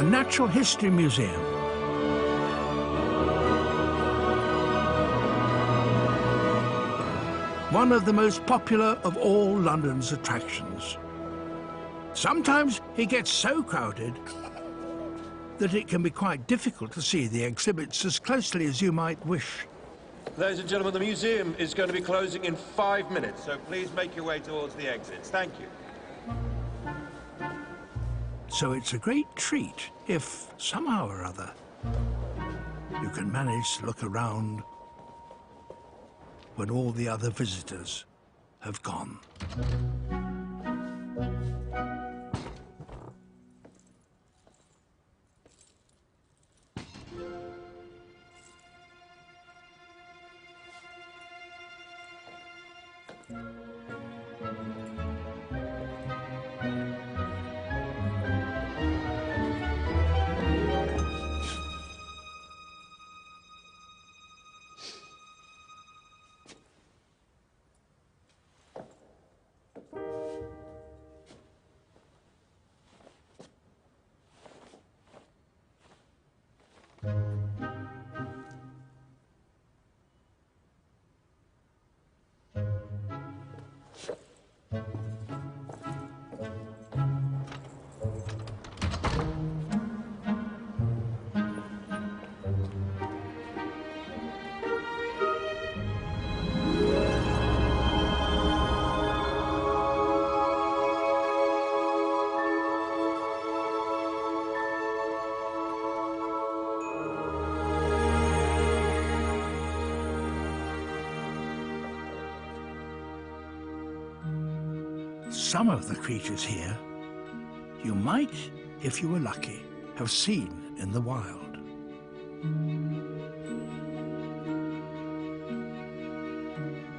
the Natural History Museum. One of the most popular of all London's attractions. Sometimes it gets so crowded that it can be quite difficult to see the exhibits as closely as you might wish. Ladies and gentlemen, the museum is going to be closing in 5 minutes, so please make your way towards the exits. Thank you. So it's a great treat if, somehow or other, you can manage to look around when all the other visitors have gone. Some of the creatures here you might, if you were lucky, have seen in the wild.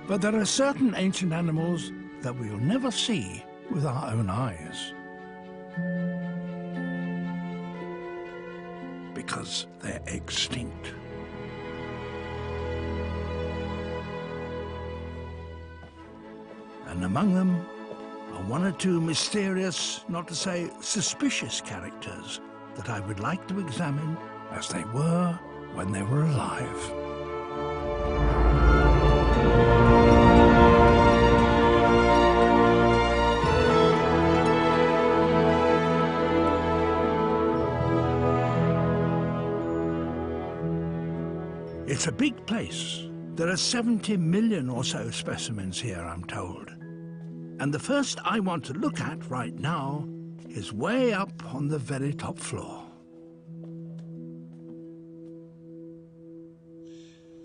But there are certain ancient animals that we'll never see with our own eyes, because they're extinct. And among them are one or two mysterious, not to say suspicious characters that I would like to examine as they were when they were alive. It's a big place. There are 70 million or so specimens here, I'm told. And the first I want to look at right now is way up on the very top floor.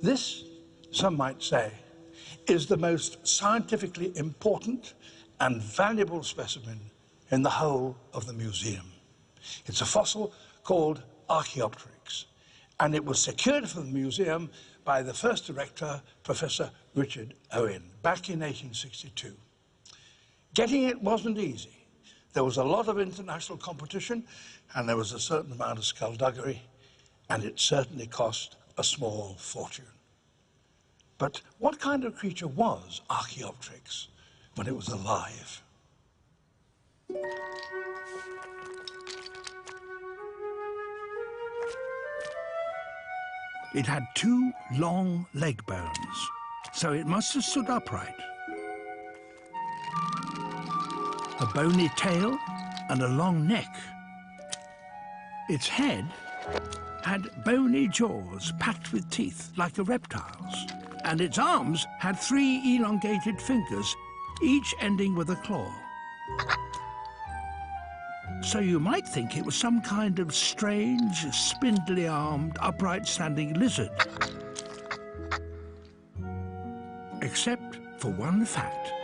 This, some might say, is the most scientifically important and valuable specimen in the whole of the museum. It's a fossil called Archaeopteryx, and it was secured for the museum by the first director, Professor Richard Owen, back in 1862. Getting it wasn't easy. There was a lot of international competition, and there was a certain amount of skullduggery, and it certainly cost a small fortune. But what kind of creature was Archaeopteryx when it was alive? It had two long leg bones, so it must have stood upright. A bony tail and a long neck. Its head had bony jaws packed with teeth like a reptile's, and its arms had 3 elongated fingers, each ending with a claw. So you might think it was some kind of strange, spindly-armed, upright-standing lizard. Except for one fact.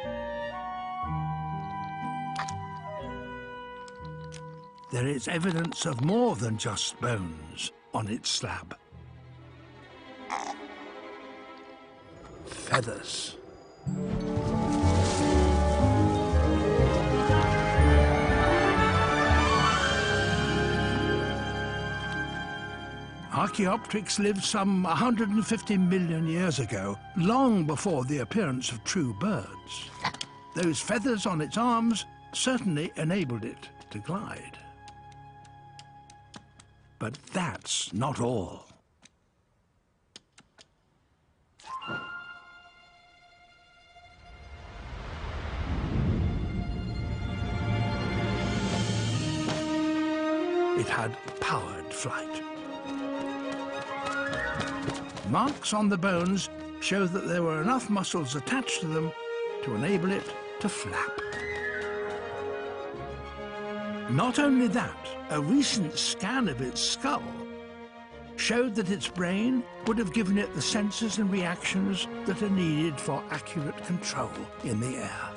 There is evidence of more than just bones on its slab. Feathers. Archaeopteryx lived some 150 million years ago, long before the appearance of true birds. Those feathers on its arms certainly enabled it to glide. But that's not all. It had powered flight. Marks on the bones show that there were enough muscles attached to them to enable it to flap. Not only that, a recent scan of its skull showed that its brain would have given it the senses and reactions that are needed for accurate control in the air.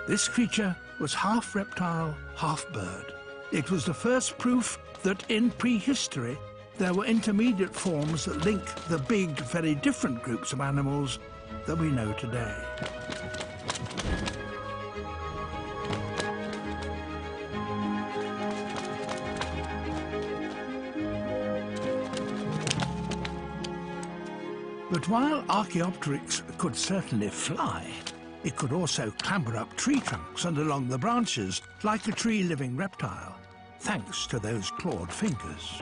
This creature was half reptile, half bird. It was the first proof that in prehistory there were intermediate forms that link the big, very different groups of animals that we know today. But while Archaeopteryx could certainly fly, it could also clamber up tree trunks and along the branches like a tree-living reptile, thanks to those clawed fingers.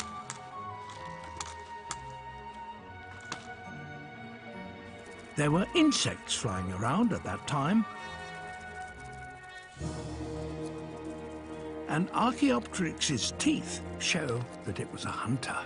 There were insects flying around at that time, and Archaeopteryx's teeth show that it was a hunter.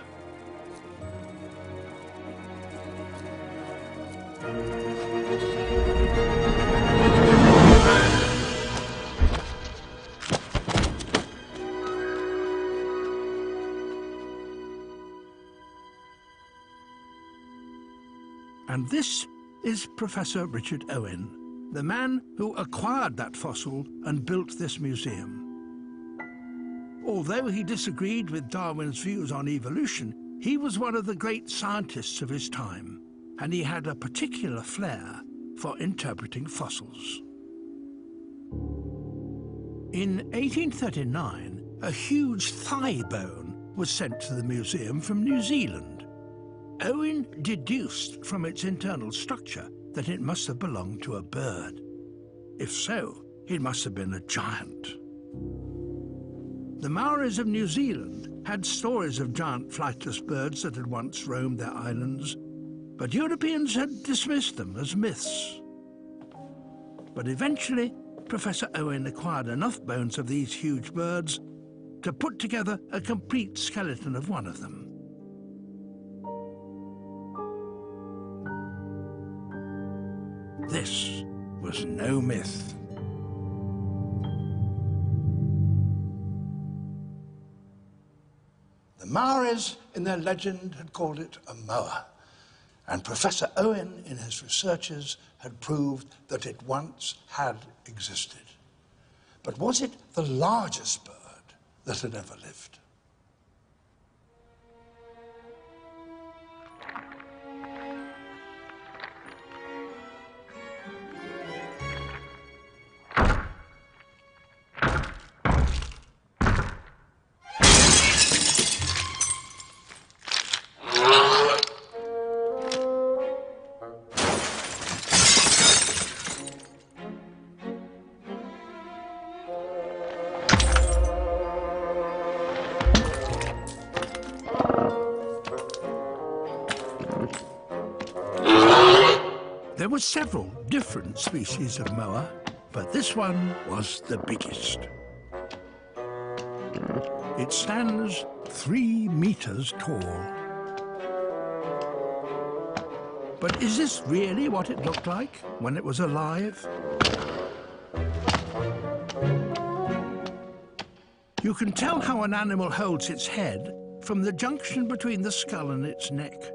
And this is Professor Richard Owen, the man who acquired that fossil and built this museum. Although he disagreed with Darwin's views on evolution, he was one of the great scientists of his time, and he had a particular flair for interpreting fossils. In 1839, a huge thigh bone was sent to the museum from New Zealand. Owen deduced from its internal structure that it must have belonged to a bird. If so, it must have been a giant. The Maoris of New Zealand had stories of giant flightless birds that had once roamed their islands, but Europeans had dismissed them as myths. But eventually, Professor Owen acquired enough bones of these huge birds to put together a complete skeleton of one of them. This was no myth. The Maoris, in their legend, had called it a moa, and Professor Owen, in his researches, had proved that it once had existed. But was it the largest bird that had ever lived? There were several different species of moa, but this one was the biggest. It stands 3 meters tall. But is this really what it looked like when it was alive? You can tell how an animal holds its head from the junction between the skull and its neck.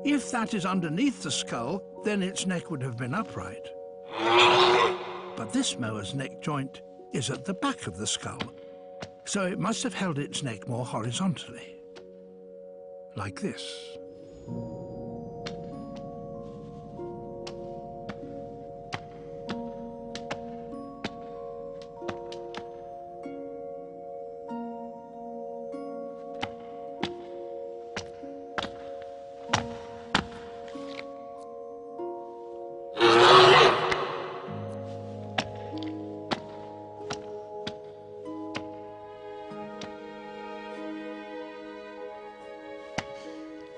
If that is underneath the skull, then its neck would have been upright. But this moa's neck joint is at the back of the skull, so it must have held its neck more horizontally, like this.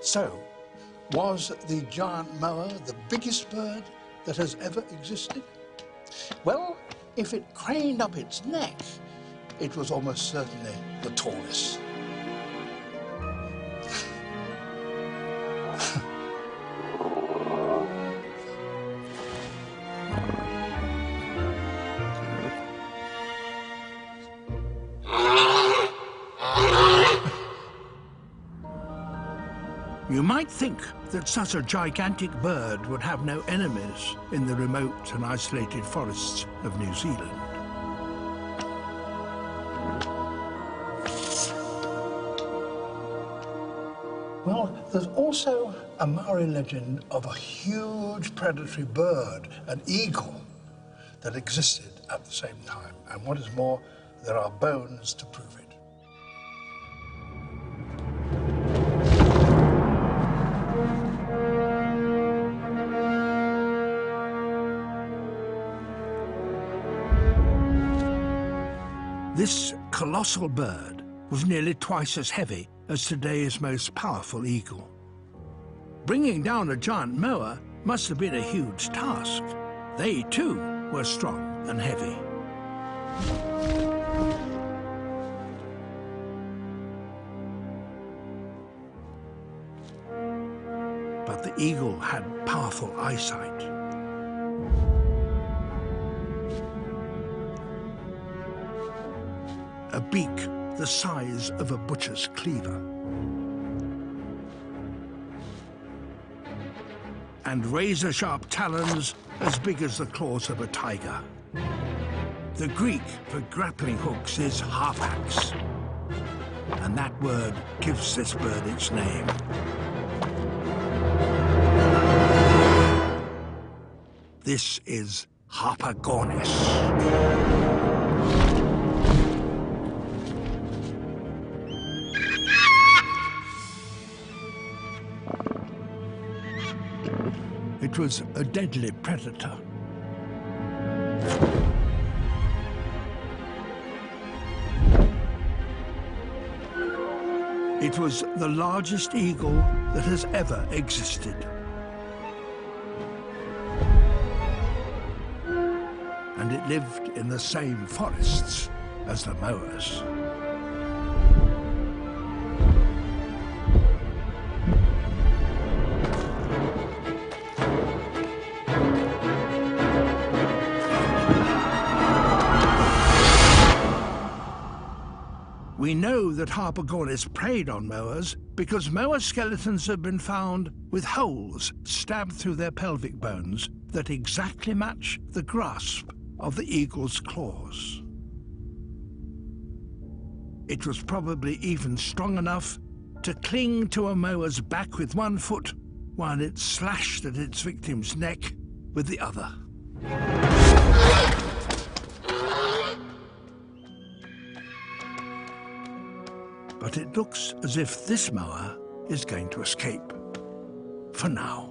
So, was the giant moa the biggest bird that has ever existed? Well, if it craned up its neck, it was almost certainly the tallest. You might think that such a gigantic bird would have no enemies in the remote and isolated forests of New Zealand. Well, there's also a Maori legend of a huge predatory bird, an eagle, that existed at the same time. And what is more, there are bones to prove it. This colossal bird was nearly twice as heavy as today's most powerful eagle. Bringing down a giant moa must have been a huge task. They, too, were strong and heavy. But the eagle had powerful eyesight. A beak the size of a butcher's cleaver. And razor-sharp talons as big as the claws of a tiger. The Greek for grappling hooks is harpax, and that word gives this bird its name. This is Harpagornis. It was a deadly predator. It was the largest eagle that has ever existed. And it lived in the same forests as the moas. We know that Harpagornis preyed on moas because moa skeletons have been found with holes stabbed through their pelvic bones that exactly match the grasp of the eagle's claws. It was probably even strong enough to cling to a moa's back with one foot while it slashed at its victim's neck with the other. But it looks as if this moa is going to escape. For now.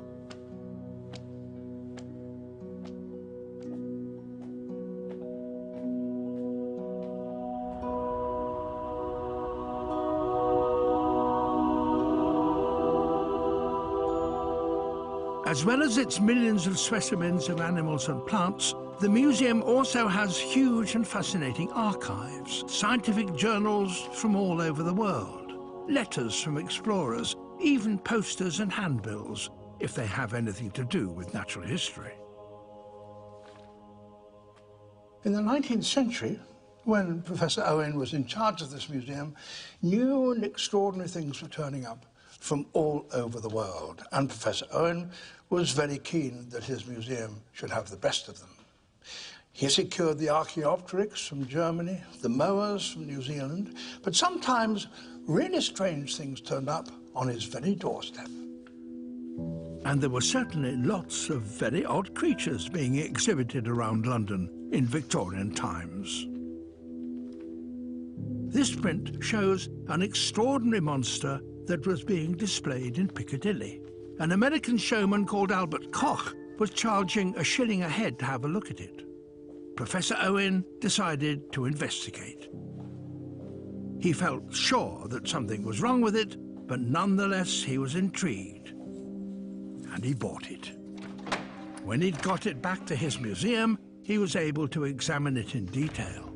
As well as its millions of specimens of animals and plants, the museum also has huge and fascinating archives, scientific journals from all over the world, letters from explorers, even posters and handbills, if they have anything to do with natural history. In the 19th century, when Professor Owen was in charge of this museum, new and extraordinary things were turning up from all over the world, and Professor Owen was very keen that his museum should have the best of them. He secured the Archaeopteryx from Germany, the moas from New Zealand, but sometimes really strange things turned up on his very doorstep. And there were certainly lots of very odd creatures being exhibited around London in Victorian times. This print shows an extraordinary monster that was being displayed in Piccadilly. An American showman called Albert Koch was charging a shilling a head to have a look at it. Professor Owen decided to investigate. He felt sure that something was wrong with it, but nonetheless he was intrigued, and he bought it. When he'd got it back to his museum, he was able to examine it in detail.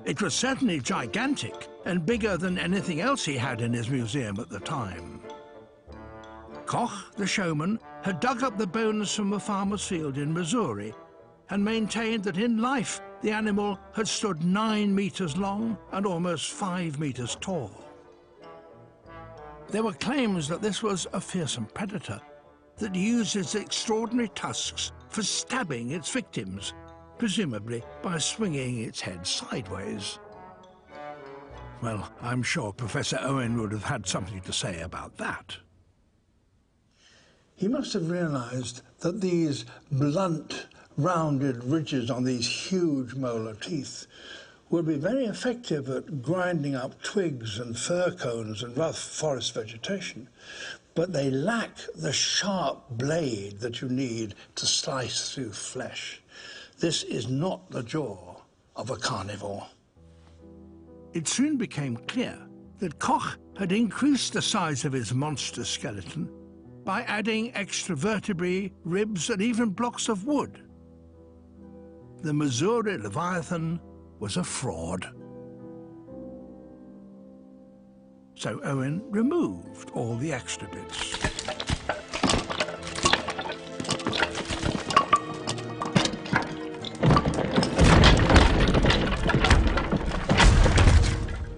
It was certainly gigantic and bigger than anything else he had in his museum at the time. Koch, the showman, had dug up the bones from a farmer's field in Missouri and maintained that in life the animal had stood 9 meters long and almost 5 meters tall. There were claims that this was a fearsome predator that used its extraordinary tusks for stabbing its victims, presumably by swinging its head sideways. Well, I'm sure Professor Owen would have had something to say about that. He must have realized that these blunt, rounded ridges on these huge molar teeth would be very effective at grinding up twigs and fir cones and rough forest vegetation, but they lack the sharp blade that you need to slice through flesh. This is not the jaw of a carnivore. It soon became clear that Koch had increased the size of his monster skeleton by adding extra vertebrae, ribs, and even blocks of wood. The Missouri Leviathan was a fraud. So Owen removed all the extra bits.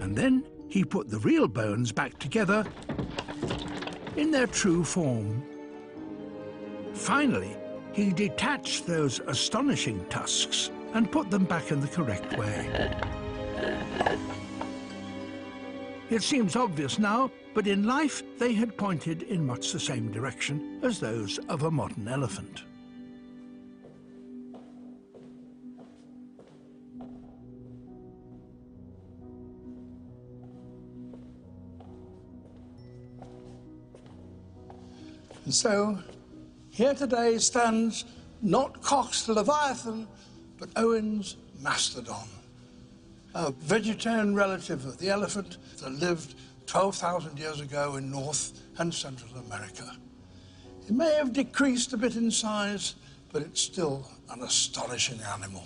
And then he put the real bones back together in their true form. Finally, he detached those astonishing tusks and put them back in the correct way. It seems obvious now, but in life they had pointed in much the same direction as those of a modern elephant. And so, here today stands not Koch's Leviathan, but Owen's Mastodon, a vegetarian relative of the elephant that lived 12,000 years ago in North and Central America. It may have decreased a bit in size, but it's still an astonishing animal.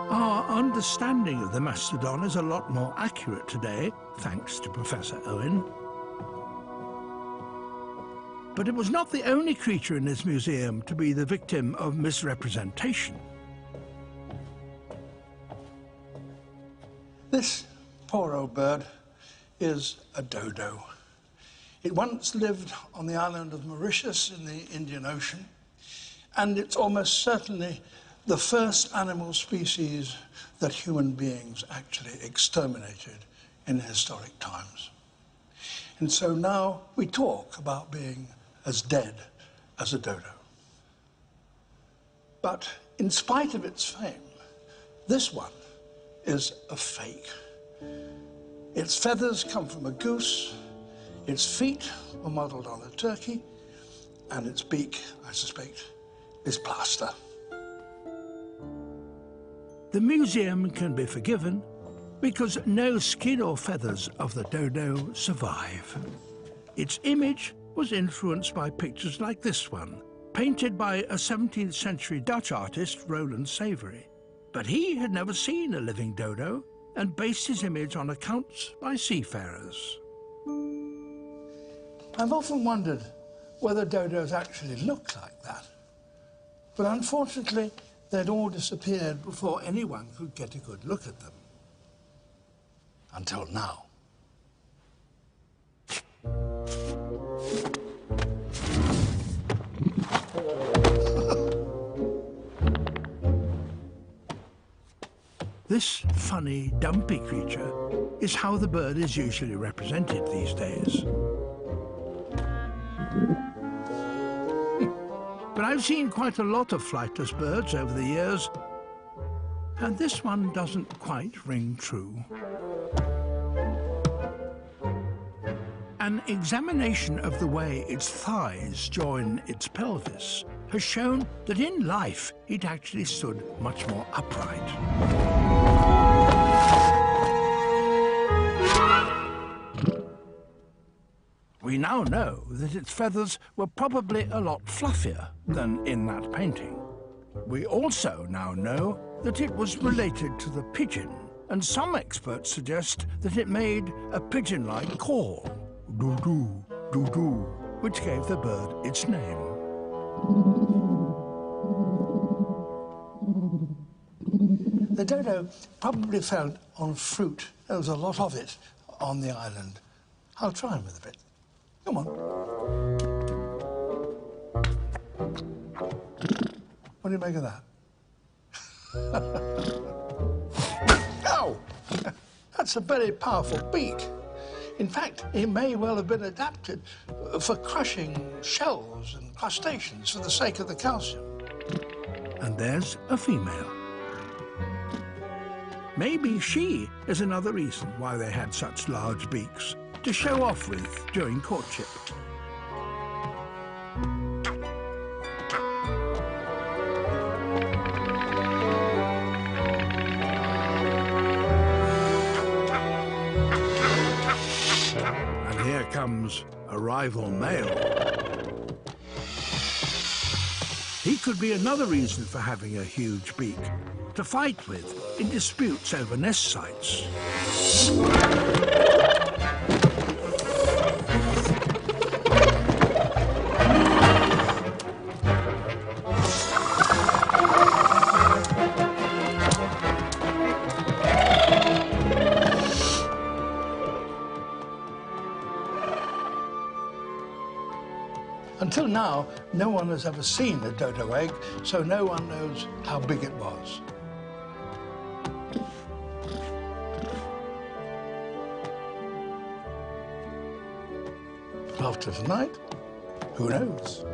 Our understanding of the mastodon is a lot more accurate today, thanks to Professor Owen. But it was not the only creature in his museum to be the victim of misrepresentation. This poor old bird is a dodo. It once lived on the island of Mauritius in the Indian Ocean, and it's almost certainly the first animal species that human beings actually exterminated in historic times. And so now we talk about being as dead as a dodo. But in spite of its fame, this one is a fake. Its feathers come from a goose, its feet were modelled on a turkey, and its beak, I suspect, is plaster. The museum can be forgiven because no skin or feathers of the dodo survive. Its image was influenced by pictures like this one, painted by a 17th century Dutch artist, Roland Savory. But he had never seen a living dodo and based his image on accounts by seafarers. I've often wondered whether dodos actually look like that. But unfortunately, they'd all disappeared before anyone could get a good look at them. Until now. This funny, dumpy creature is how the bird is usually represented these days. But I've seen quite a lot of flightless birds over the years, and this one doesn't quite ring true. An examination of the way its thighs join its pelvis has shown that in life it actually stood much more upright. We now know that its feathers were probably a lot fluffier than in that painting. We also now know that it was related to the pigeon, and some experts suggest that it made a pigeon-like call, doo-doo, doo-doo, which gave the bird its name. The dodo probably fed on fruit. There was a lot of it on the island. I'll try him with a bit. Come on. What do you make of that? Ow! That's a very powerful beak. In fact, it may well have been adapted for crushing shells and crustaceans for the sake of the calcium. And there's a female. Maybe she is another reason why they had such large beaks to show off with during courtship. And here comes a rival male. He could be another reason for having a huge beak, to fight with in disputes over nest sites. Until now, no one has ever seen a dodo egg, so no one knows how big it was. After tonight, who knows?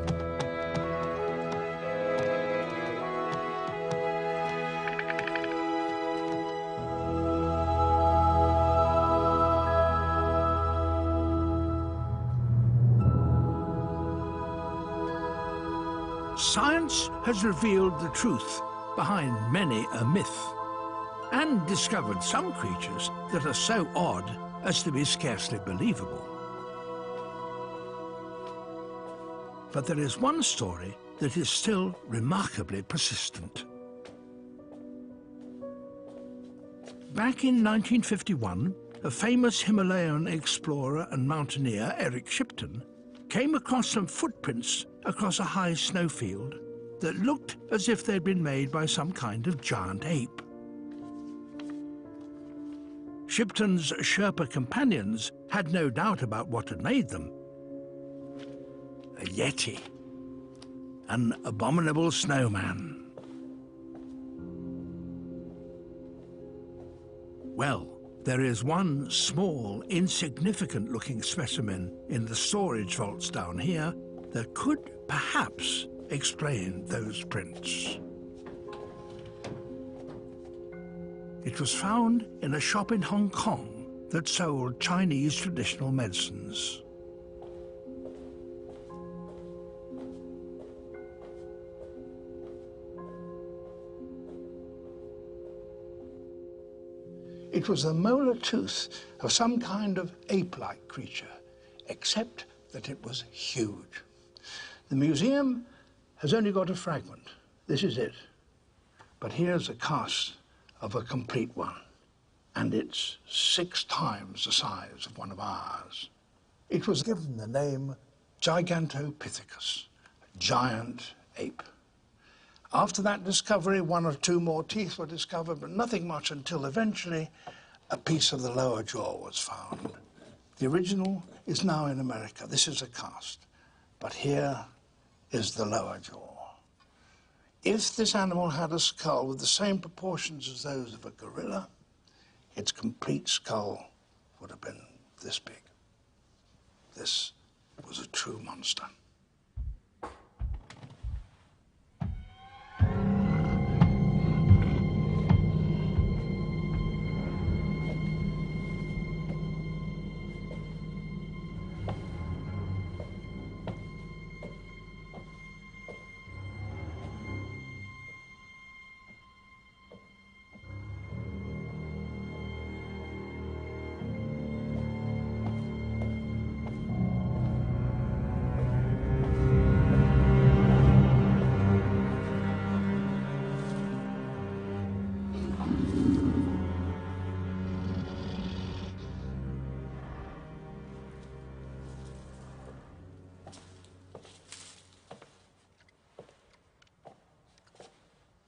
Science has revealed the truth behind many a myth and discovered some creatures that are so odd as to be scarcely believable. But there is one story that is still remarkably persistent. Back in 1951, a famous Himalayan explorer and mountaineer, Eric Shipton, came across some footprints across a high snowfield that looked as if they'd been made by some kind of giant ape. Shipton's Sherpa companions had no doubt about what had made them. A yeti, an abominable snowman. Well, there is one small, insignificant-looking specimen in the storage vaults down here that could perhaps explain those prints. It was found in a shop in Hong Kong that sold Chinese traditional medicines. It was the molar tooth of some kind of ape-like creature, except that it was huge. The museum has only got a fragment. This is it. But here's a cast of a complete one, and it's 6 times the size of one of ours. It was given the name Gigantopithecus, giant ape. After that discovery, 1 or 2 more teeth were discovered, but nothing much until eventually a piece of the lower jaw was found. The original is now in America. This is a cast, but here is the lower jaw. If this animal had a skull with the same proportions as those of a gorilla, its complete skull would have been this big. This was a true monster. monster.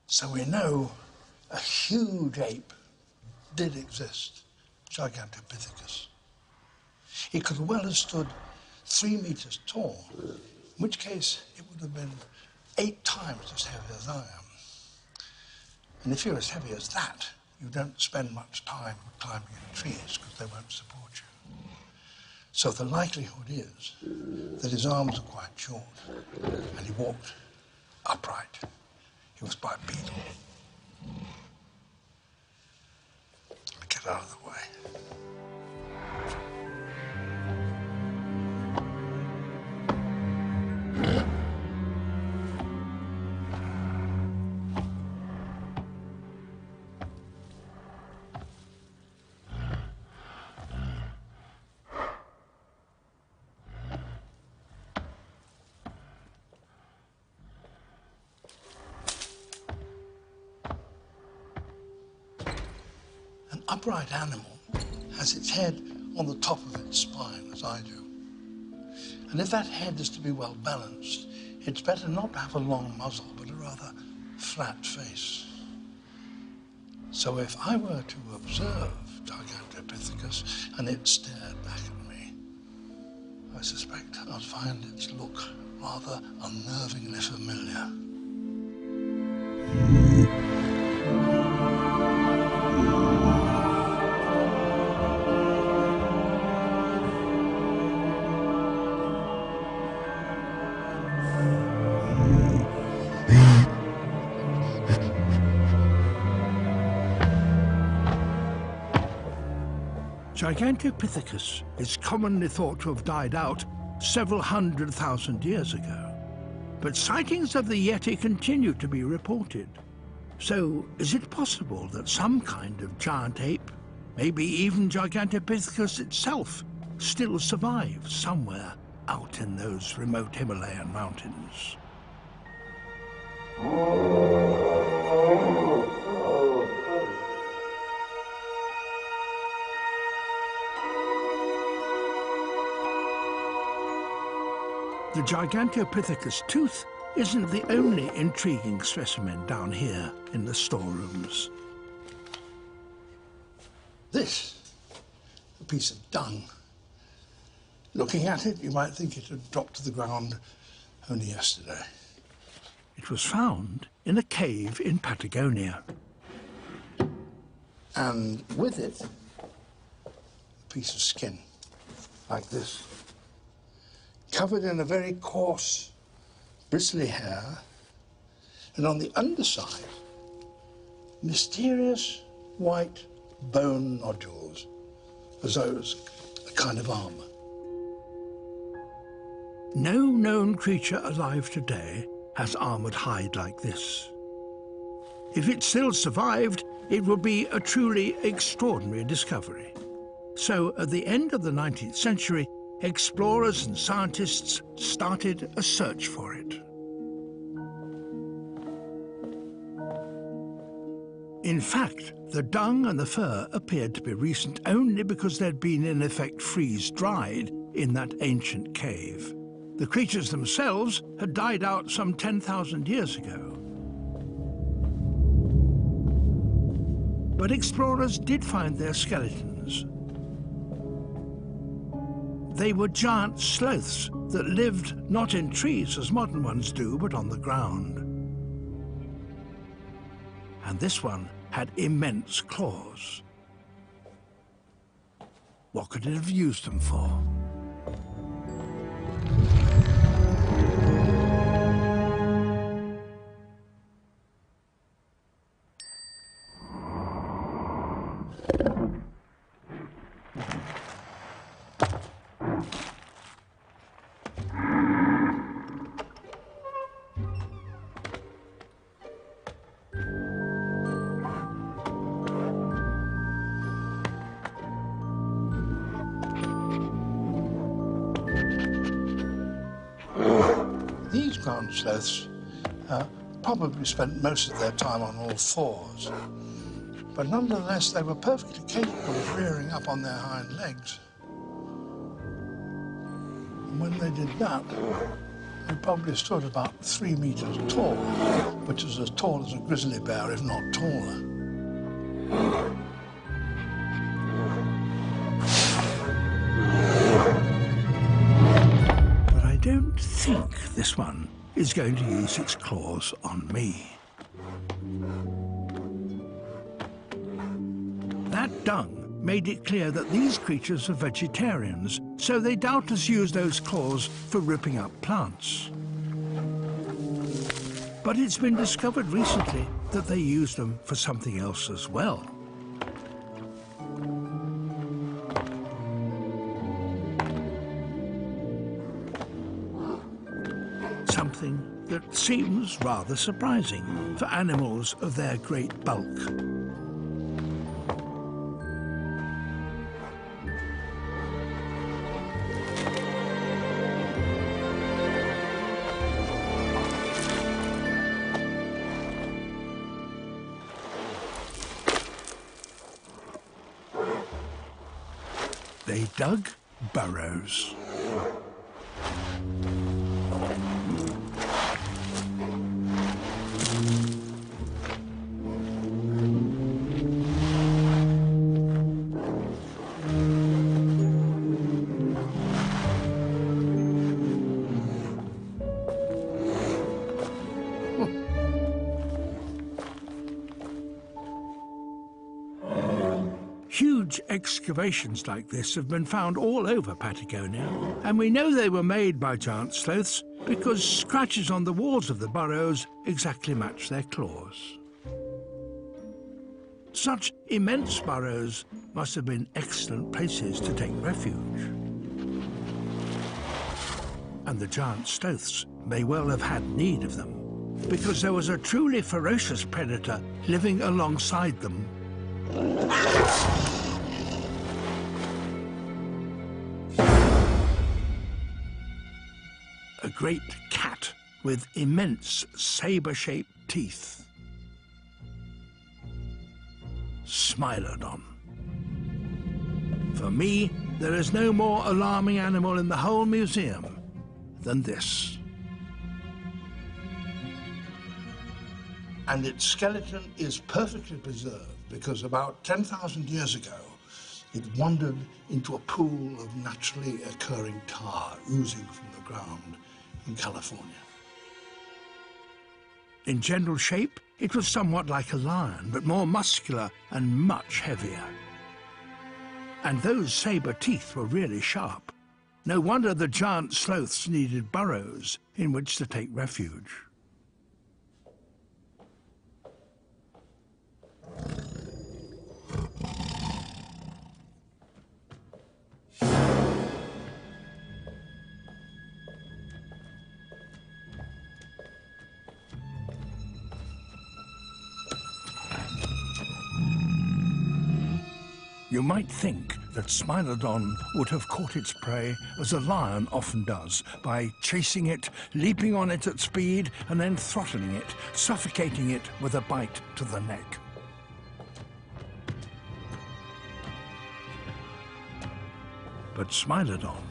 So we know a huge ape did exist, Gigantopithecus. He could well have stood 3 meters tall, in which case it would have been 8 times as heavy as I am. And if you're as heavy as that, you don't spend much time climbing in trees because they won't support you. So the likelihood is that his arms are quite short and he walked upright. He was bipedal. Get out of the way. An upright animal has its head on the top of its spine, as I do. And if that head is to be well balanced, it's better not to have a long muzzle, but a rather flat face. So if I were to observe Gigantopithecus and it stared back at me, I suspect I'd find its look rather unnervingly familiar. Gigantopithecus is commonly thought to have died out several 100,000 years ago. But sightings of the Yeti continue to be reported. So is it possible that some kind of giant ape, maybe even Gigantopithecus itself, still survives somewhere out in those remote Himalayan mountains? The Gigantopithecus tooth isn't the only intriguing specimen down here in the storerooms. This, a piece of dung. Looking at it, you might think it had dropped to the ground only yesterday. It was found in a cave in Patagonia. And with it, a piece of skin, like this, covered in a very coarse, bristly hair, and on the underside, mysterious white bone nodules, as though it was a kind of armor. No known creature alive today has armored hide like this. If it still survived, it would be a truly extraordinary discovery. So, at the end of the 19th century, explorers and scientists started a search for it. In fact, the dung and the fur appeared to be recent only because they'd been in effect freeze-dried in that ancient cave. The creatures themselves had died out some 10,000 years ago. But explorers did find their skeletons. They were giant sloths that lived not in trees as modern ones do, but on the ground. And this one had immense claws. What could it have used them for? ground sloths probably spent most of their time on all fours, but nonetheless they were perfectly capable of rearing up on their hind legs. And when they did that, they probably stood about 3 meters tall, which is as tall as a grizzly bear, if not taller. But I don't think this one is going to use its claws on me. That dung made it clear that these creatures are vegetarians, so they doubtless use those claws for ripping up plants. But it's been discovered recently that they use them for something else as well. Something that seems rather surprising for animals of their great bulk. They dug burrows. Huge excavations like this have been found all over Patagonia, and we know they were made by giant sloths because scratches on the walls of the burrows exactly match their claws. Such immense burrows must have been excellent places to take refuge. And the giant sloths may well have had need of them, because there was a truly ferocious predator living alongside them. A great cat with immense saber-shaped teeth. Smilodon. For me, there is no more alarming animal in the whole museum than this. And its skeleton is perfectly preserved because about 10,000 years ago, it wandered into a pool of naturally occurring tar oozing from the ground in California. In general shape, it was somewhat like a lion, but more muscular and much heavier. And those saber teeth were really sharp. No wonder the giant sloths needed burrows in which to take refuge. You might think that Smilodon would have caught its prey as a lion often does, by chasing it, leaping on it at speed, and then throttling it, suffocating it with a bite to the neck. But Smilodon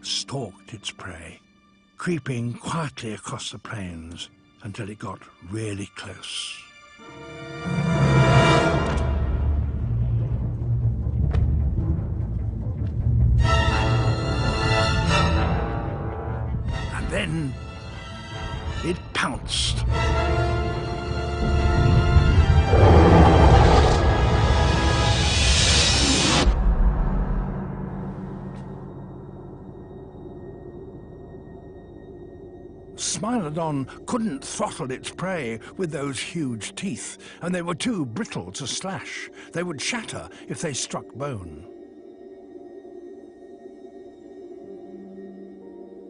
stalked its prey, creeping quietly across the plains until it got really close. Then it pounced. Smilodon couldn't throttle its prey with those huge teeth, and they were too brittle to slash. They would shatter if they struck bone.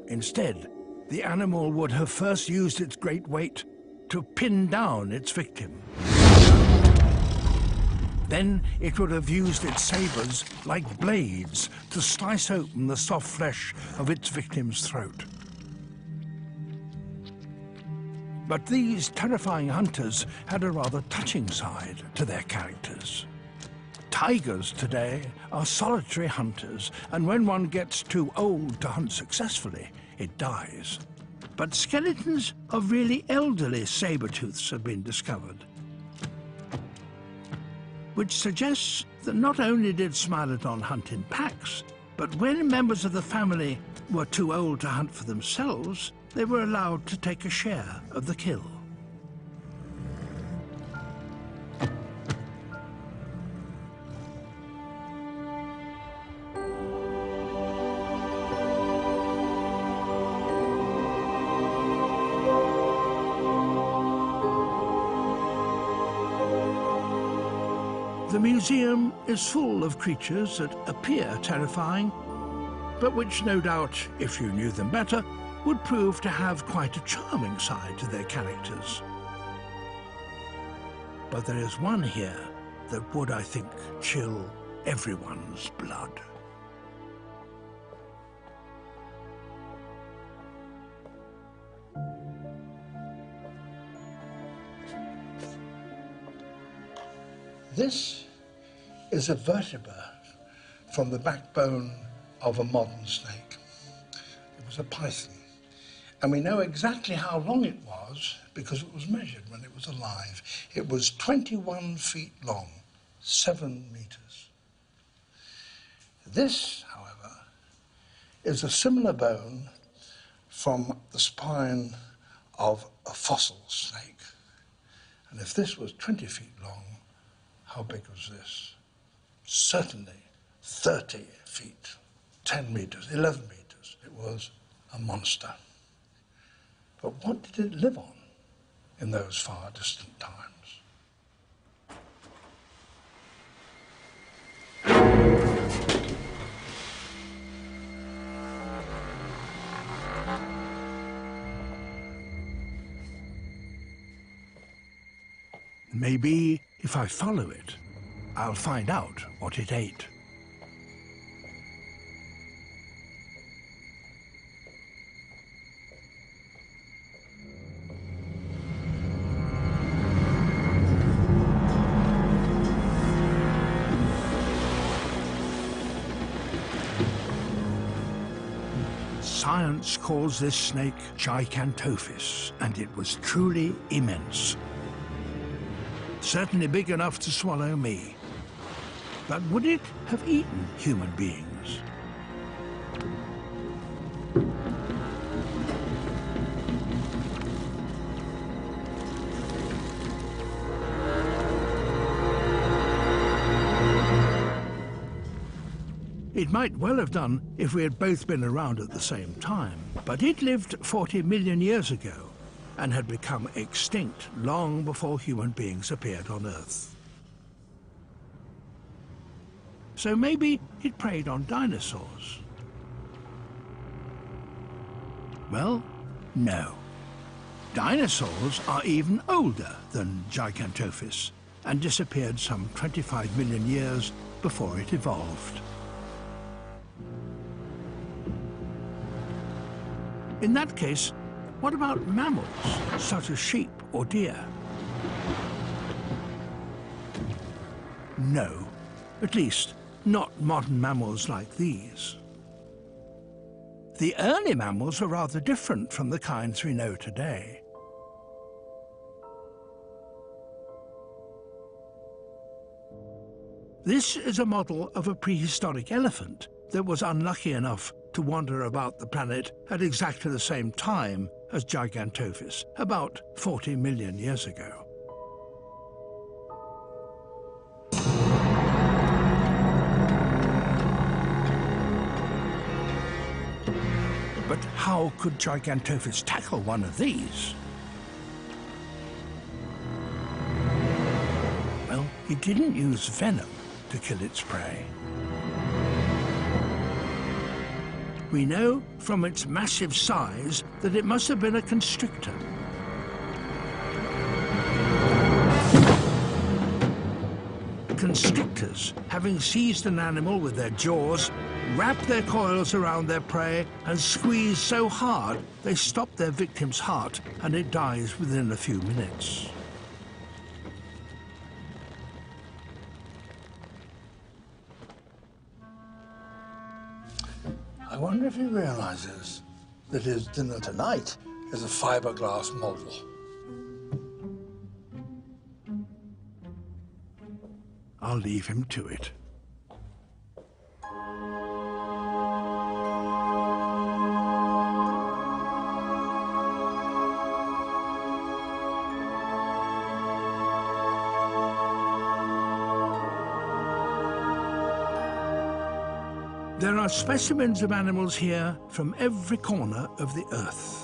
Instead, the animal would have first used its great weight to pin down its victim. Then it would have used its sabers like blades to slice open the soft flesh of its victim's throat. But these terrifying hunters had a rather touching side to their characters. Tigers today are solitary hunters, and when one gets too old to hunt successfully, it dies. But skeletons of really elderly saber-tooths have been discovered, which suggests that not only did Smilodon hunt in packs, but when members of the family were too old to hunt for themselves, they were allowed to take a share of the kill. The museum is full of creatures that appear terrifying, but which no doubt, if you knew them better, would prove to have quite a charming side to their characters. But there is one here that would, I think, chill everyone's blood. This is a vertebra from the backbone of a modern snake. It was a python. And we know exactly how long it was because it was measured when it was alive. It was 21 feet long, 7 meters. This, however, is a similar bone from the spine of a fossil snake. And if this was 20 feet long, how big was this? Certainly 30 feet, 10 meters, 11 meters. It was a monster. But what did it live on in those far distant times? Maybe if I follow it, I'll find out what it ate. Science calls this snake Gigantophis, and it was truly immense. Certainly big enough to swallow me. But would it have eaten human beings? It might well have done if we had both been around at the same time, but it lived 40 million years ago and had become extinct long before human beings appeared on Earth. So maybe it preyed on dinosaurs. Well, no. Dinosaurs are even older than Gigantophis and disappeared some 25 million years before it evolved. In that case, what about mammals, such as sheep or deer? No, at least not modern mammals like these. The early mammals were rather different from the kinds we know today. This is a model of a prehistoric elephant that was unlucky enough to wander about the planet at exactly the same time as Gigantophis, about 40 million years ago. But how could Gigantophis tackle one of these? Well, it didn't use venom to kill its prey. We know from its massive size that it must have been a constrictor. Constrictors, having seized an animal with their jaws, wrap their coils around their prey and squeeze so hard they stop their victim's heart and it dies within a few minutes. I wonder if he realizes that his dinner tonight is a fiberglass model. I'll leave him to it. There are specimens of animals here from every corner of the earth.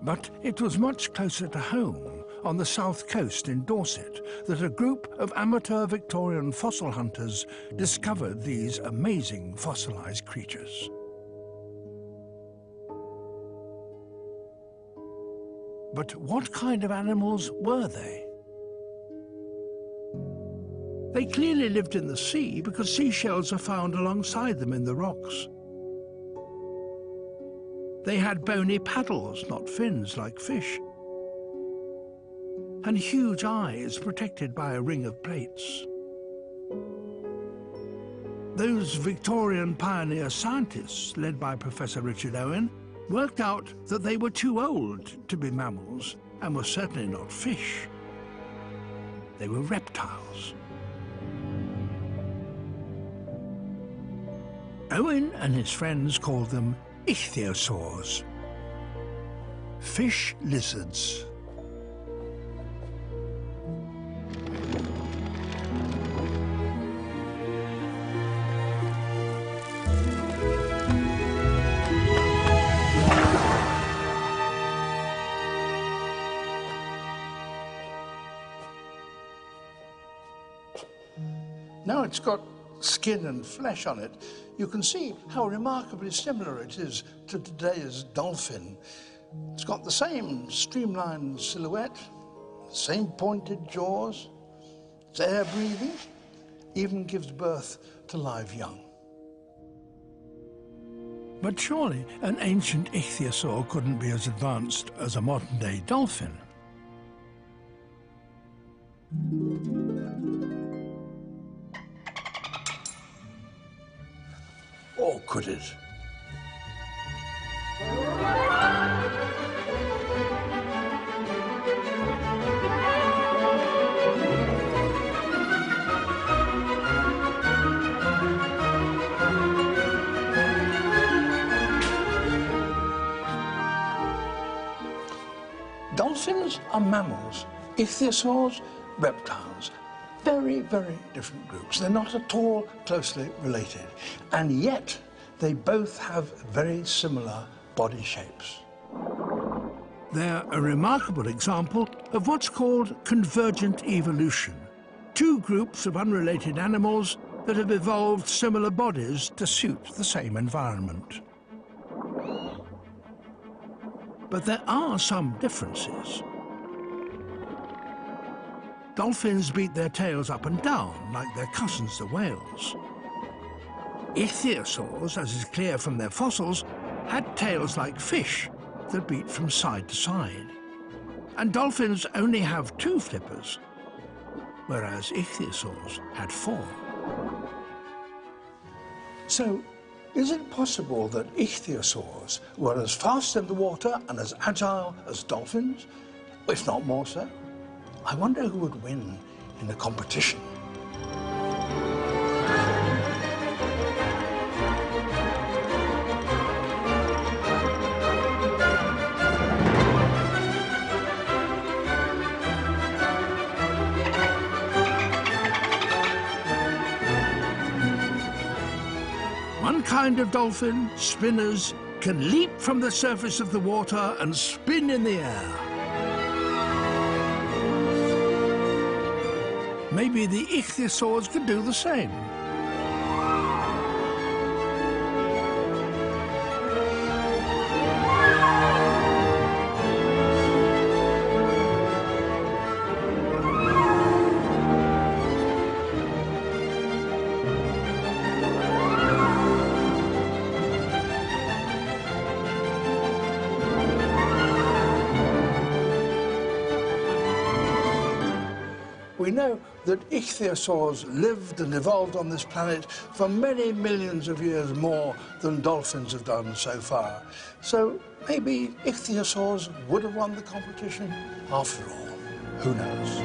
But it was much closer to home, on the south coast in Dorset, that a group of amateur Victorian fossil hunters discovered these amazing fossilized creatures. But what kind of animals were they? They clearly lived in the sea because seashells are found alongside them in the rocks. They had bony paddles, not fins like fish, and huge eyes protected by a ring of plates. Those Victorian pioneer scientists, led by Professor Richard Owen, worked out that they were too old to be mammals and were certainly not fish. They were reptiles. Owen and his friends called them ichthyosaurs, fish lizards. Now it's got skin and flesh on it, you can see how remarkably similar it is to today's dolphin. It's got the same streamlined silhouette, same pointed jaws, it's air-breathing, even gives birth to live young. But surely an ancient ichthyosaur couldn't be as advanced as a modern-day dolphin. Or could it? Dolphins are mammals, ichthyosaurs, reptiles. Very, very different groups. They're not at all closely related, and yet they both have very similar body shapes. They're a remarkable example of what's called convergent evolution. Two groups of unrelated animals that have evolved similar bodies to suit the same environment. But there are some differences. Dolphins beat their tails up and down like their cousins the whales. Ichthyosaurs, as is clear from their fossils, had tails like fish that beat from side to side. And dolphins only have 2 flippers, whereas ichthyosaurs had 4. So, is it possible that ichthyosaurs were as fast in the water and as agile as dolphins, if not more so? I wonder who would win in a competition. One kind of dolphin, spinners, can leap from the surface of the water and spin in the air. Maybe the ichthyosaurs could do the same. We know that ichthyosaurs lived and evolved on this planet for many millions of years more than dolphins have done so far. So maybe ichthyosaurs would have won the competition after all. Who knows?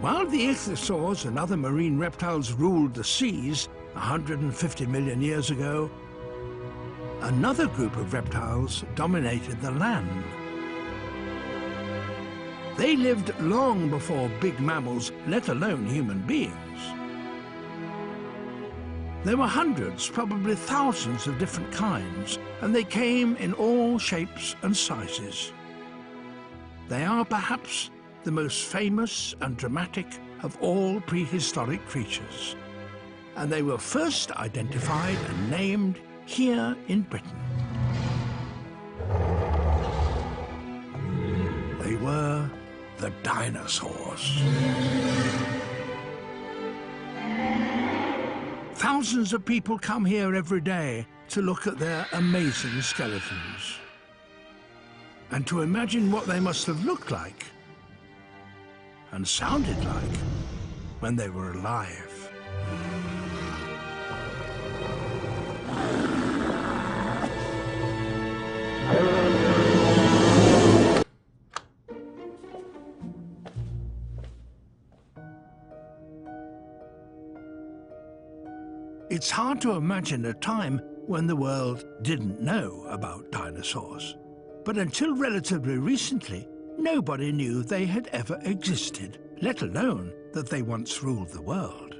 While the ichthyosaurs and other marine reptiles ruled the seas 150 million years ago, another group of reptiles dominated the land. They lived long before big mammals, let alone human beings. There were hundreds, probably thousands of different kinds, and they came in all shapes and sizes. They are perhaps the most famous and dramatic of all prehistoric creatures, and they were first identified and named here in Britain. They were the dinosaurs. Thousands of people come here every day to look at their amazing skeletons and to imagine what they must have looked like and sounded like when they were alive. It's hard to imagine a time when the world didn't know about dinosaurs. But until relatively recently, nobody knew they had ever existed, let alone that they once ruled the world.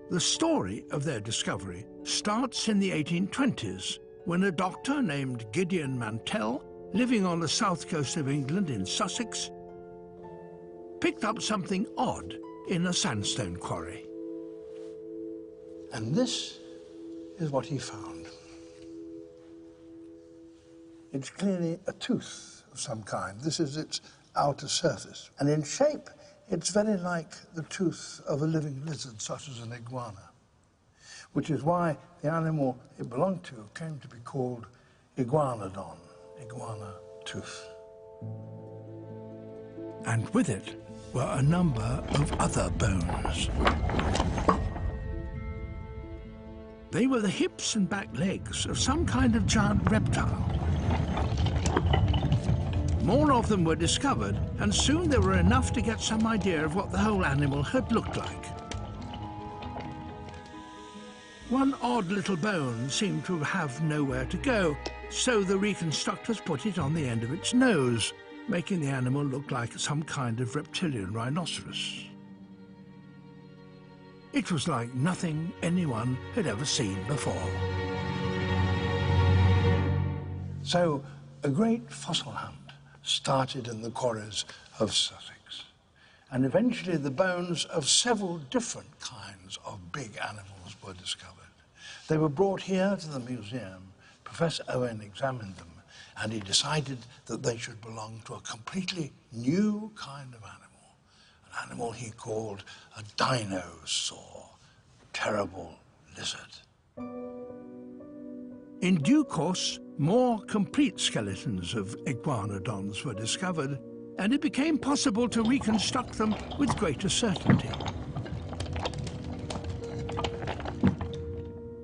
The story of their discovery starts in the 1820s, when a doctor named Gideon Mantell, living on the south coast of England in Sussex, picked up something odd in a sandstone quarry. And this is what he found. It's clearly a tooth of some kind. This is its outer surface. And in shape, it's very like the tooth of a living lizard, such as an iguana, which is why the animal it belonged to came to be called iguanodon, iguana tooth. And with it were a number of other bones. They were the hips and back legs of some kind of giant reptile. More of them were discovered, and soon there were enough to get some idea of what the whole animal had looked like. One odd little bone seemed to have nowhere to go, so the reconstructors put it on the end of its nose, making the animal look like some kind of reptilian rhinoceros. It was like nothing anyone had ever seen before. So, a great fossil hunt started in the quarries of Sussex, and eventually the bones of several different kinds of big animals were discovered. They were brought here to the museum. Professor Owen examined them, and he decided that they should belong to a completely new kind of animal, an animal he called a dinosaur, terrible lizard. In due course, more complete skeletons of iguanodons were discovered, and it became possible to reconstruct them with greater certainty.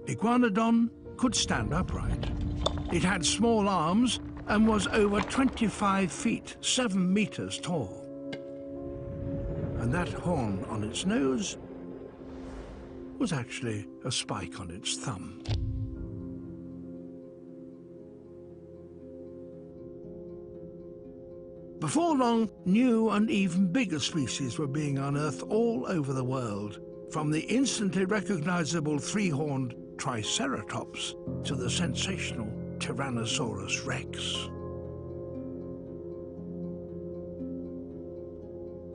Iguanodon could stand upright. It had small arms and was over 25 feet, 7 meters tall. And that horn on its nose was actually a spike on its thumb. Before long, new and even bigger species were being unearthed all over the world, from the instantly recognizable three-horned Triceratops to the sensational Tyrannosaurus rex.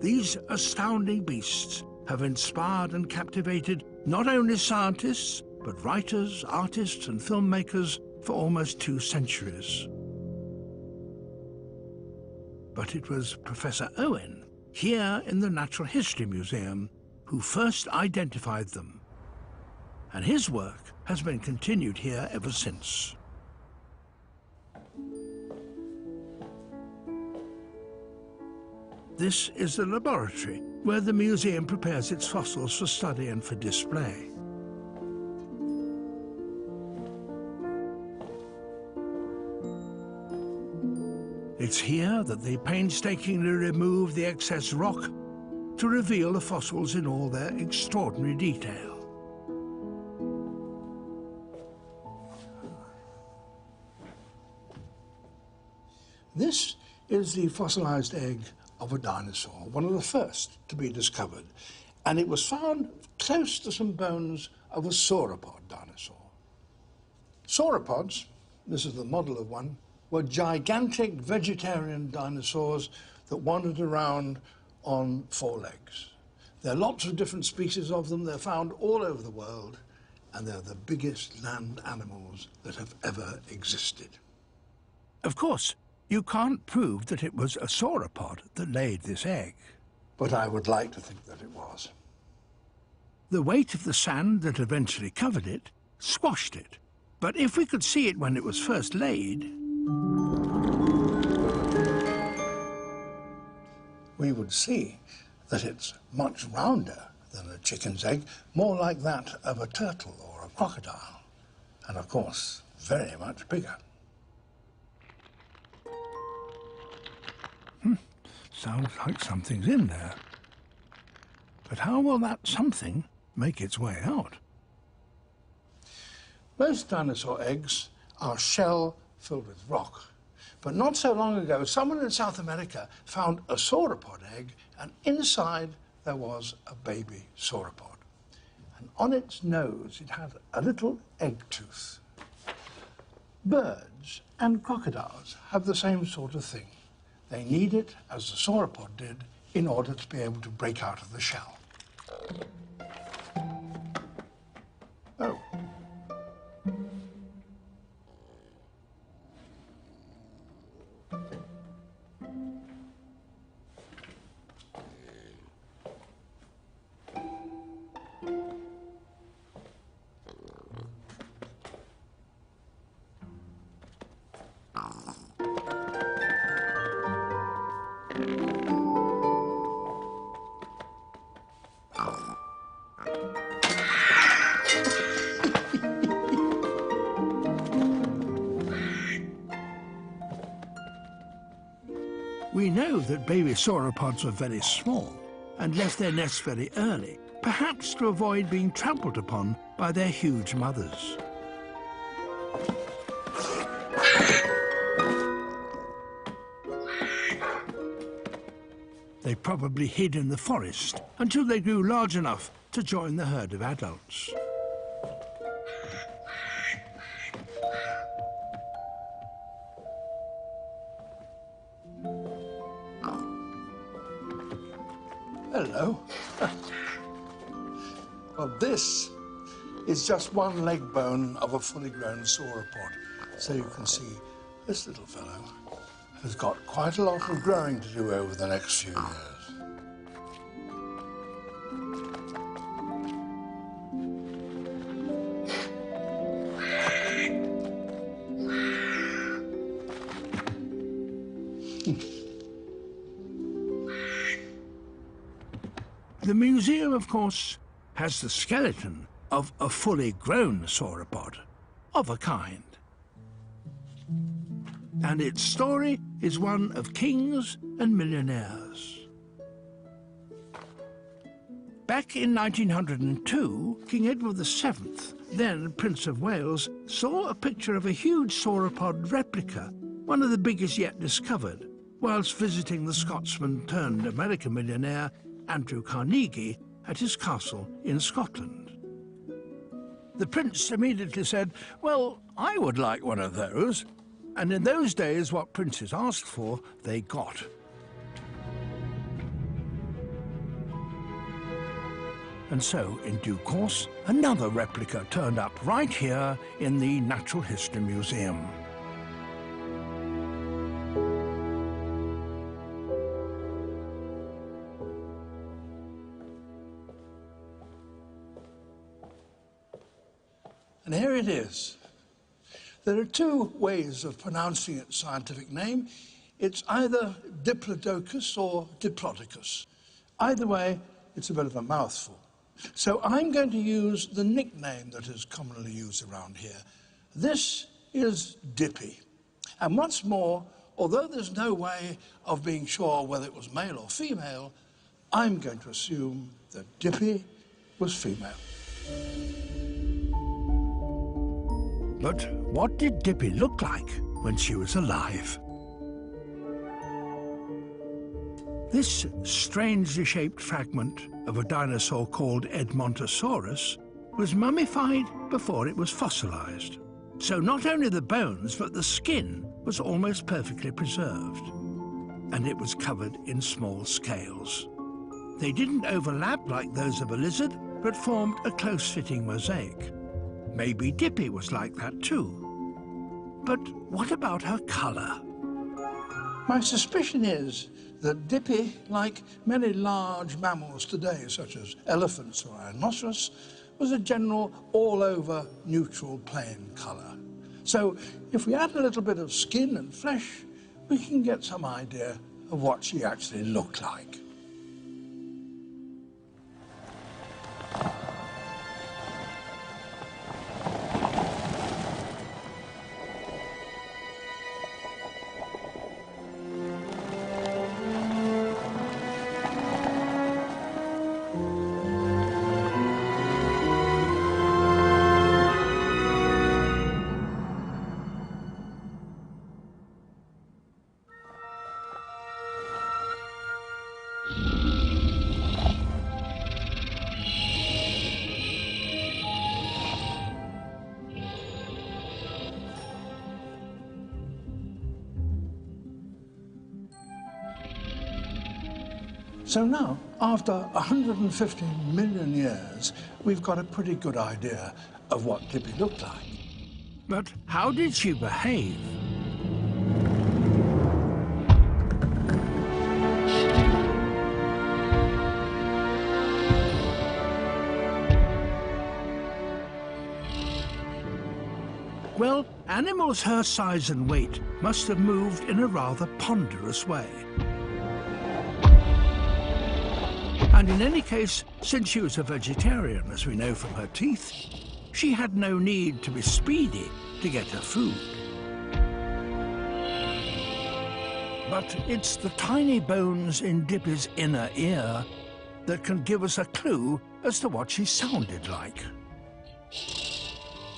These astounding beasts have inspired and captivated not only scientists, but writers, artists, and filmmakers for almost 2 centuries. But it was Professor Owen here in the Natural History Museum, who first identified them. And his work has been continued here ever since. This is the laboratory where the museum prepares its fossils for study and for display. It's here that they painstakingly remove the excess rock to reveal the fossils in all their extraordinary detail. This is the fossilized egg of a dinosaur, one of the first to be discovered, and it was found close to some bones of a sauropod dinosaur. Sauropods, this is the model of one, were gigantic vegetarian dinosaurs that wandered around on four legs. There are lots of different species of them. They're found all over the world, and they're the biggest land animals that have ever existed. Of course, you can't prove that it was a sauropod that laid this egg. But I would like to think that it was. The weight of the sand that eventually covered it squashed it. But if we could see it when it was first laid, we would see that it's much rounder than a chicken's egg, more like that of a turtle or a crocodile, and of course, very much bigger. Sounds like something's in there. But how will that something make its way out? Most dinosaur eggs are shell filled with rock. But not so long ago, someone in South America found a sauropod egg, and inside there was a baby sauropod. And on its nose, it had a little egg tooth. Birds and crocodiles have the same sort of thing. They need it, as the sauropod did, in order to be able to break out of the shell. Oh. We know that baby sauropods were very small and left their nests very early, perhaps to avoid being trampled upon by their huge mothers. They probably hid in the forest until they grew large enough to join the herd of adults. Hello. Well, this is just one leg bone of a fully grown sauropod. So you can see this little fellow has got quite a lot of growing to do over the next few years. The museum, of course, has the skeleton of a fully grown sauropod, of a kind. And its story is one of kings and millionaires. Back in 1902, King Edward VII, then Prince of Wales, saw a picture of a huge sauropod replica, one of the biggest yet discovered, whilst visiting the Scotsman-turned-American millionaire Andrew Carnegie at his castle in Scotland. The prince immediately said, "Well, I would like one of those." And in those days, what princes asked for, they got. And so, in due course, another replica turned up right here in the Natural History Museum. it is. There are two ways of pronouncing its scientific name. It's either Diplodocus or Diplodocus. Either way, it's a bit of a mouthful. So I'm going to use the nickname that is commonly used around here. This is Dippy. And what's more, although there's no way of being sure whether it was male or female, I'm going to assume that Dippy was female. But what did Dippy look like when she was alive? This strangely shaped fragment of a dinosaur called Edmontosaurus was mummified before it was fossilized. So not only the bones, but the skin was almost perfectly preserved. And it was covered in small scales. They didn't overlap like those of a lizard, but formed a close-fitting mosaic. Maybe Dippy was like that too. But what about her colour? My suspicion is that Dippy, like many large mammals today, such as elephants or rhinoceros, was a general all-over neutral plain colour. So if we add a little bit of skin and flesh, we can get some idea of what she actually looked like. So now, after 150 million years, we've got a pretty good idea of what Dippy looked like. But how did she behave? Well, animals her size and weight must have moved in a rather ponderous way. And in any case, since she was a vegetarian, as we know from her teeth, she had no need to be speedy to get her food. But it's the tiny bones in Dippy's inner ear that can give us a clue as to what she sounded like.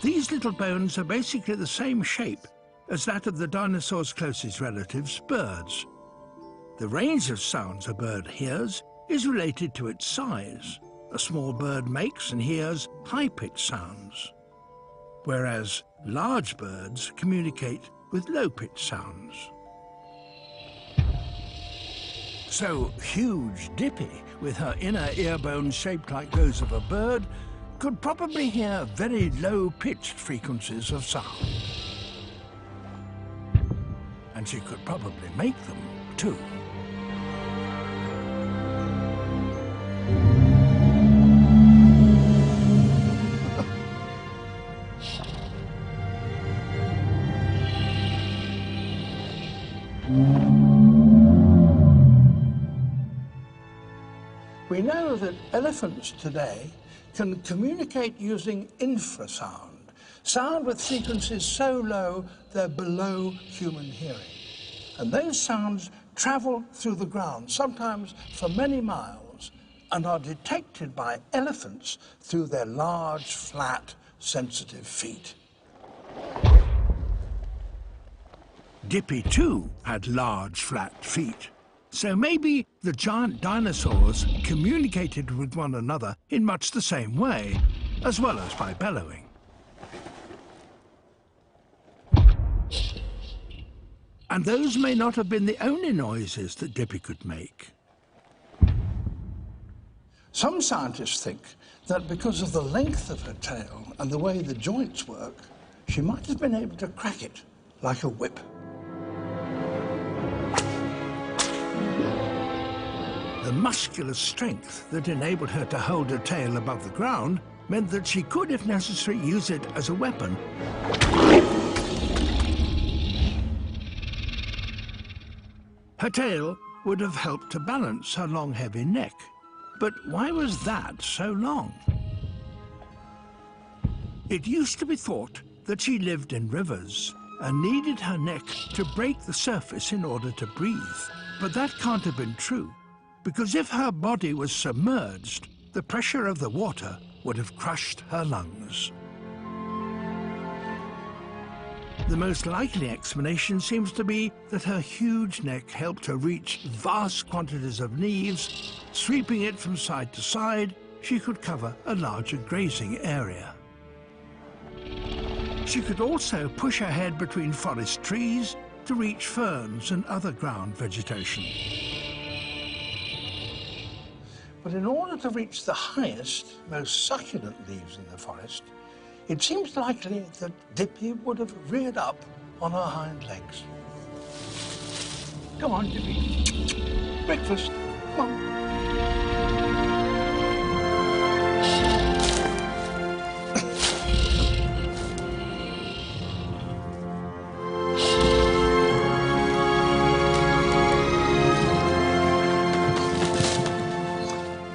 These little bones are basically the same shape as that of the dinosaur's closest relatives, birds. The range of sounds a bird hears is related to its size. A small bird makes and hears high-pitched sounds, whereas large birds communicate with low-pitched sounds. So huge Dippy, with her inner ear bones shaped like those of a bird, could probably hear very low-pitched frequencies of sound. And she could probably make them, too. We know that elephants today can communicate using infrasound, sound with frequencies so low they're below human hearing. And those sounds travel through the ground, sometimes for many miles, and are detected by elephants through their large, flat, sensitive feet. Dippy, too, had large, flat feet. So maybe the giant dinosaurs communicated with one another in much the same way, as well as by bellowing. And those may not have been the only noises that Dippy could make. Some scientists think that because of the length of her tail and the way the joints work, she might have been able to crack it like a whip. The muscular strength that enabled her to hold her tail above the ground meant that she could, if necessary, use it as a weapon. Her tail would have helped to balance her long, heavy neck. But why was that so long? It used to be thought that she lived in rivers and needed her neck to break the surface in order to breathe. But that can't have been true, because if her body was submerged, the pressure of the water would have crushed her lungs. The most likely explanation seems to be that her huge neck helped her reach vast quantities of leaves. Sweeping it from side to side, she could cover a larger grazing area. She could also push her head between forest trees to reach ferns and other ground vegetation. But in order to reach the highest, most succulent leaves in the forest, it seems likely that Dippy would have reared up on her hind legs. Come on, Dippy. Breakfast. Come on.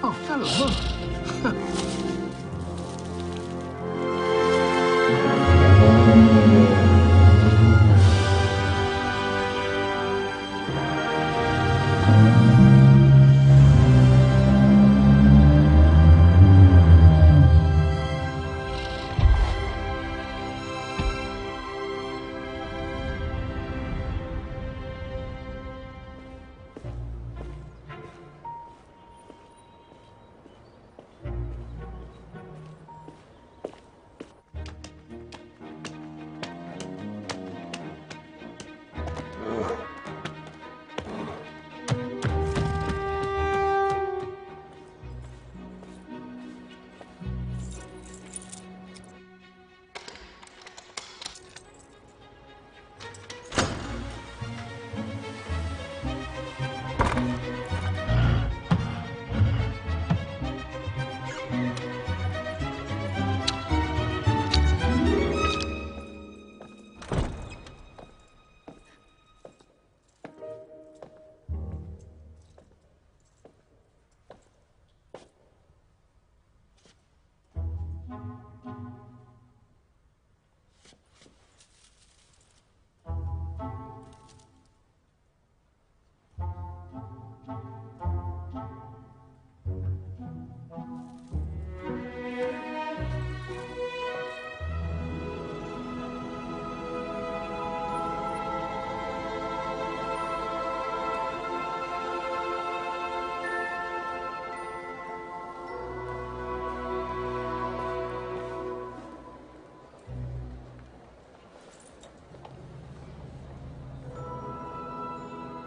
Oh, hello.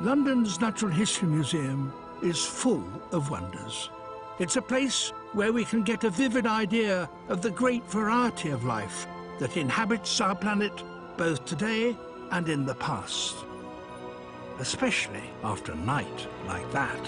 London's Natural History Museum is full of wonders. It's a place where we can get a vivid idea of the great variety of life that inhabits our planet both today and in the past, especially after a night like that.